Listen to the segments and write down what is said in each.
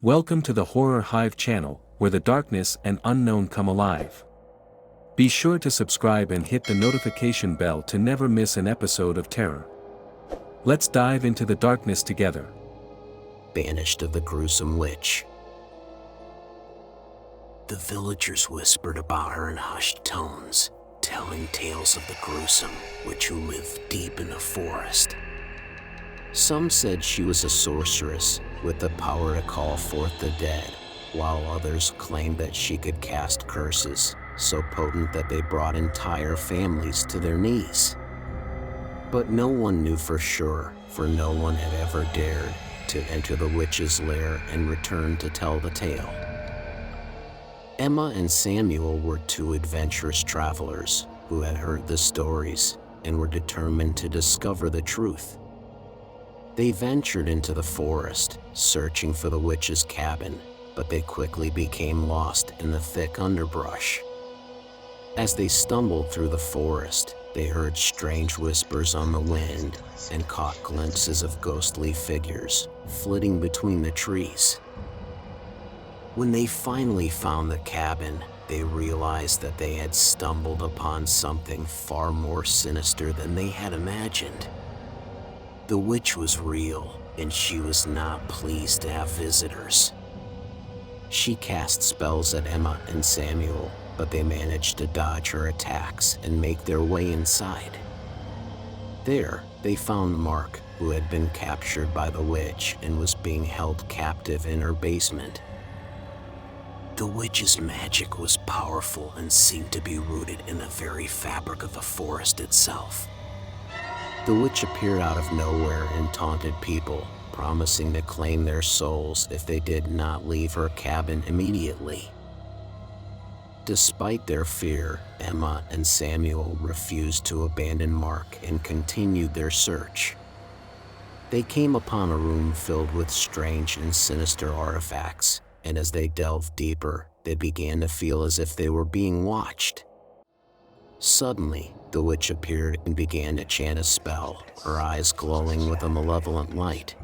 Welcome to the Horror Hive channel, where the darkness and unknown come alive. Be sure to subscribe and hit the notification bell to never miss an episode of terror. Let's dive into the darkness together. Banished of the gruesome witch. The villagers whispered about her in hushed tones, telling tales of the gruesome witch who lived deep in the forest. Some said she was a sorceress with the power to call forth the dead, while others claimed that she could cast curses so potent that they brought entire families to their knees. But no one knew for sure, for no one had ever dared to enter the witch's lair and return to tell the tale. Emma and Samuel were two adventurous travelers who had heard the stories and were determined to discover the truth. They ventured into the forest, searching for the witch's cabin, but they quickly became lost in the thick underbrush. As they stumbled through the forest, they heard strange whispers on the wind and caught glimpses of ghostly figures flitting between the trees. When they finally found the cabin, they realized that they had stumbled upon something far more sinister than they had imagined. The witch was real, and she was not pleased to have visitors. She cast spells at Emma and Samuel, but they managed to dodge her attacks and make their way inside. There, they found Mark, who had been captured by the witch and was being held captive in her basement. The witch's magic was powerful and seemed to be rooted in the very fabric of the forest itself. The witch appeared out of nowhere and taunted people, promising to claim their souls if they did not leave her cabin immediately. Despite their fear, Emma and Samuel refused to abandon Mark and continued their search. They came upon a room filled with strange and sinister artifacts, and as they delved deeper, they began to feel as if they were being watched. Suddenly, the witch appeared and began to chant a spell, her eyes glowing with a malevolent light.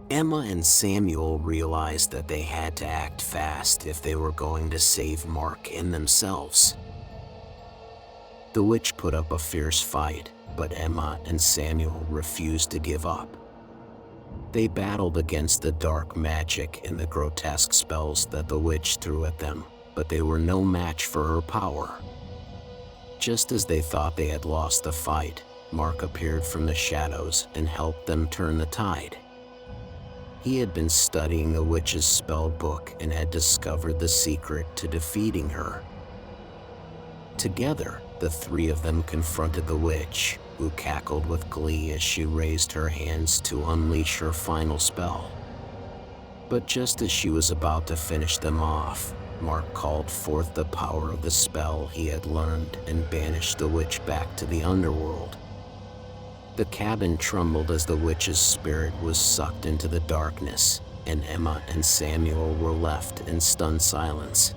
Emma and Samuel realized that they had to act fast if they were going to save Mark and themselves. The witch put up a fierce fight, but Emma and Samuel refused to give up. They battled against the dark magic and the grotesque spells that the witch threw at them, but they were no match for her power. Just as they thought they had lost the fight, Mark appeared from the shadows and helped them turn the tide. He had been studying the witch's spell book and had discovered the secret to defeating her. Together, the three of them confronted the witch, who cackled with glee as she raised her hands to unleash her final spell. But just as she was about to finish them off, Mark called forth the power of the spell he had learned and banished the witch back to the underworld. The cabin trembled as the witch's spirit was sucked into the darkness, and Emma and Samuel were left in stunned silence.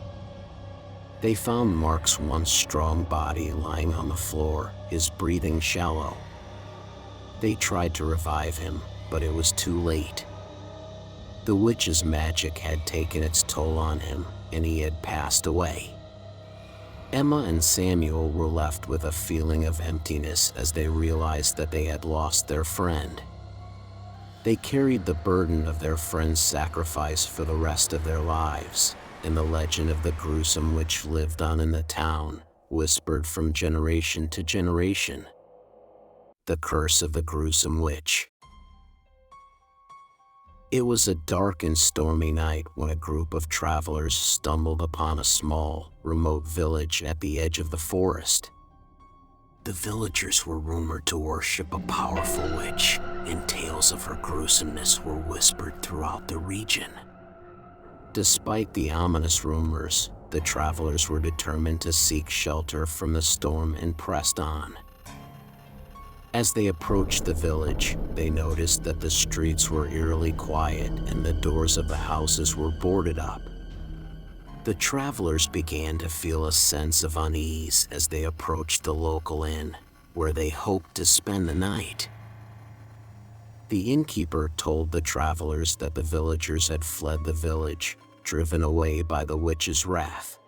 They found Mark's once strong body lying on the floor, his breathing shallow. They tried to revive him, but it was too late. The witch's magic had taken its toll on him, and he had passed away. Emma and Samuel were left with a feeling of emptiness as they realized that they had lost their friend. They carried the burden of their friend's sacrifice for the rest of their lives, and the legend of the gruesome witch lived on in the town, whispered from generation to generation. The curse of the gruesome witch. It was a dark and stormy night when a group of travelers stumbled upon a small, remote village at the edge of the forest. The villagers were rumored to worship a powerful witch, and tales of her gruesomeness were whispered throughout the region. Despite the ominous rumors, the travelers were determined to seek shelter from the storm and pressed on. As they approached the village, they noticed that the streets were eerily quiet and the doors of the houses were boarded up. The travelers began to feel a sense of unease as they approached the local inn, where they hoped to spend the night. The innkeeper told the travelers that the villagers had fled the village, driven away by the witch's wrath.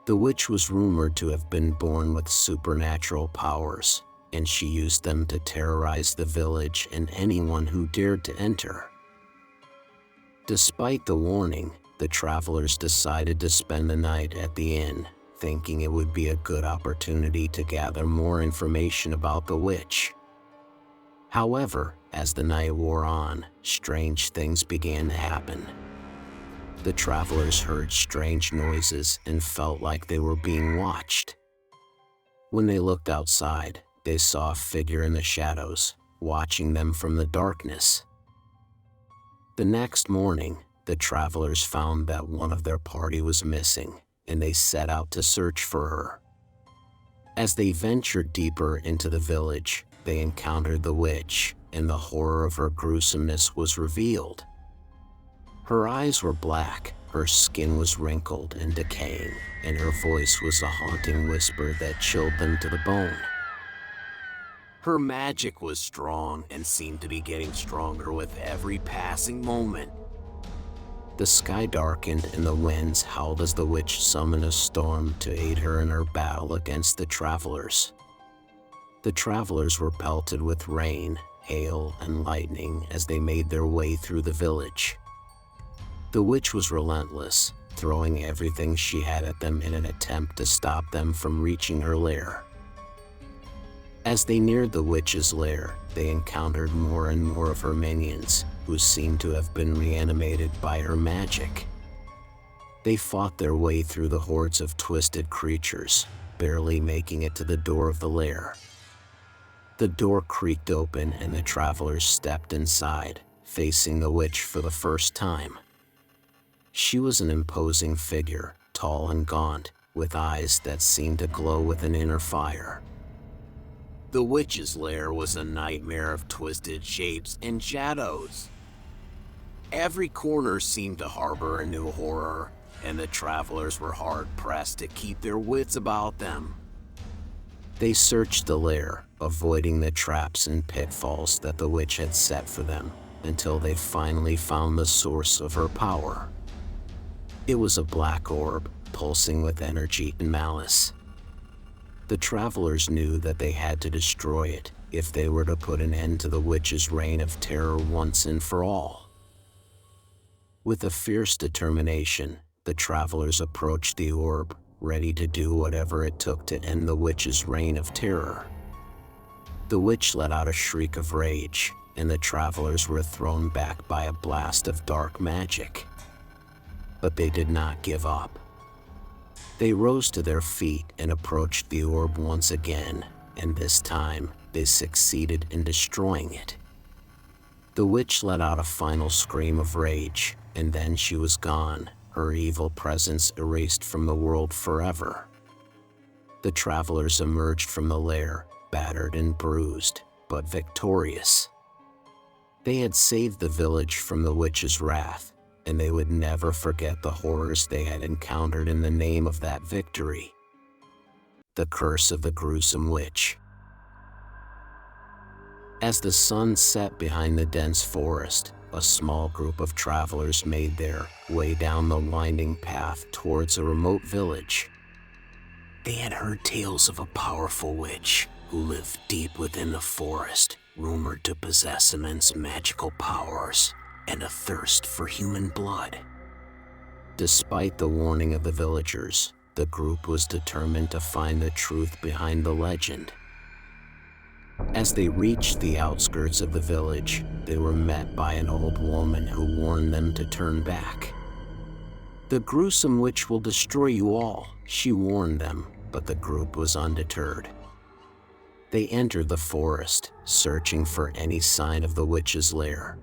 The witch was rumored to have been born with supernatural powers, and she used them to terrorize the village and anyone who dared to enter. Despite the warning, the travelers decided to spend the night at the inn, thinking it would be a good opportunity to gather more information about the witch. However, as the night wore on, strange things began to happen. The travelers heard strange noises and felt like they were being watched. When they looked outside, they saw a figure in the shadows, watching them from the darkness. The next morning, the travelers found that one of their party was missing, and they set out to search for her. As they ventured deeper into the village, they encountered the witch, and the horror of her gruesomeness was revealed. Her eyes were black, her skin was wrinkled and decaying, and her voice was a haunting whisper that chilled them to the bone. Her magic was strong and seemed to be getting stronger with every passing moment. The sky darkened and the winds howled as the witch summoned a storm to aid her in her battle against the travelers. The travelers were pelted with rain, hail, and lightning as they made their way through the village. The witch was relentless, throwing everything she had at them in an attempt to stop them from reaching her lair. As they neared the witch's lair, they encountered more and more of her minions, who seemed to have been reanimated by her magic. They fought their way through the hordes of twisted creatures, barely making it to the door of the lair. The door creaked open and the travelers stepped inside, facing the witch for the first time. She was an imposing figure, tall and gaunt, with eyes that seemed to glow with an inner fire. The witch's lair was a nightmare of twisted shapes and shadows. Every corner seemed to harbor a new horror, and the travelers were hard-pressed to keep their wits about them. They searched the lair, avoiding the traps and pitfalls that the witch had set for them, until they finally found the source of her power. It was a black orb, pulsing with energy and malice. The travelers knew that they had to destroy it if they were to put an end to the witch's reign of terror once and for all. With a fierce determination, the travelers approached the orb, ready to do whatever it took to end the witch's reign of terror. The witch let out a shriek of rage, and the travelers were thrown back by a blast of dark magic. But they did not give up. They rose to their feet and approached the orb once again, and this time they succeeded in destroying it. The witch let out a final scream of rage, and then she was gone, her evil presence erased from the world forever. The travelers emerged from the lair, battered and bruised, but victorious. They had saved the village from the witch's wrath, and they would never forget the horrors they had encountered in the name of that victory. The curse of the gruesome witch. As the sun set behind the dense forest, a small group of travelers made their way down the winding path towards a remote village. They had heard tales of a powerful witch who lived deep within the forest, rumored to possess immense magical powers and a thirst for human blood. Despite the warning of the villagers, the group was determined to find the truth behind the legend. As they reached the outskirts of the village, they were met by an old woman who warned them to turn back. "The gruesome witch will destroy you all," she warned them, but the group was undeterred. They entered the forest, searching for any sign of the witch's lair.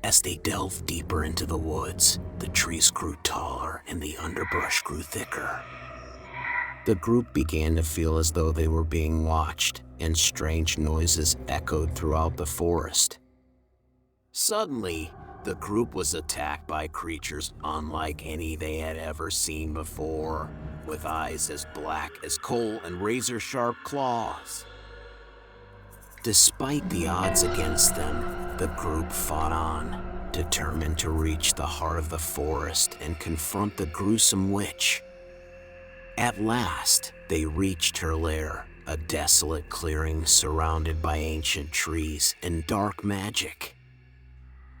As they delved deeper into the woods, the trees grew taller and the underbrush grew thicker. The group began to feel as though they were being watched, and strange noises echoed throughout the forest. Suddenly, the group was attacked by creatures unlike any they had ever seen before, with eyes as black as coal and razor-sharp claws. Despite the odds against them, the group fought on, determined to reach the heart of the forest and confront the gruesome witch. At last, they reached her lair, a desolate clearing surrounded by ancient trees and dark magic.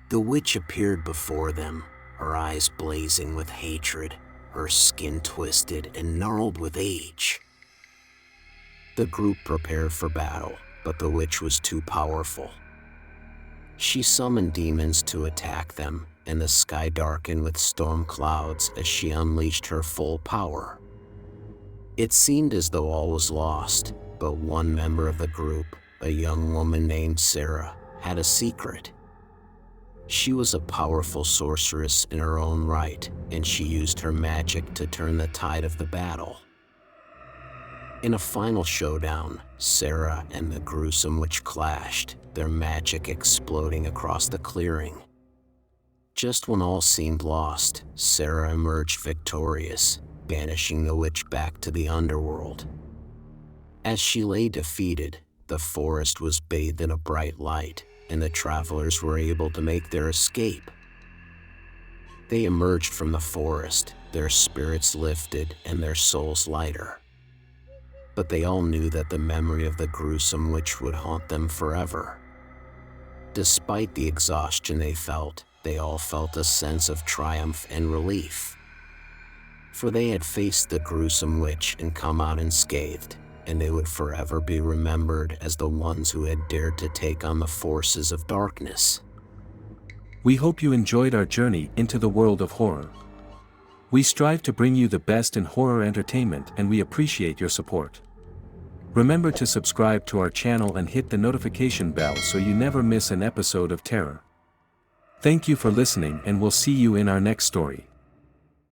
The witch appeared before them, her eyes blazing with hatred, her skin twisted and gnarled with age. The group prepared for battle, but the witch was too powerful. She summoned demons to attack them, and the sky darkened with storm clouds as she unleashed her full power. It seemed as though all was lost, but one member of the group, a young woman named Sarah, had a secret. She was a powerful sorceress in her own right, and she used her magic to turn the tide of the battle. In a final showdown, Sarah and the gruesome witch clashed, their magic exploding across the clearing. Just when all seemed lost, Sarah emerged victorious, banishing the witch back to the underworld. As she lay defeated, the forest was bathed in a bright light, and the travelers were able to make their escape. They emerged from the forest, their spirits lifted and their souls lighter. But they all knew that the memory of the gruesome witch would haunt them forever. Despite the exhaustion they felt, they all felt a sense of triumph and relief. For they had faced the gruesome witch and come out unscathed, and they would forever be remembered as the ones who had dared to take on the forces of darkness. We hope you enjoyed our journey into the world of horror. We strive to bring you the best in horror entertainment, and we appreciate your support. Remember to subscribe to our channel and hit the notification bell so you never miss an episode of terror. Thank you for listening, and we'll see you in our next story.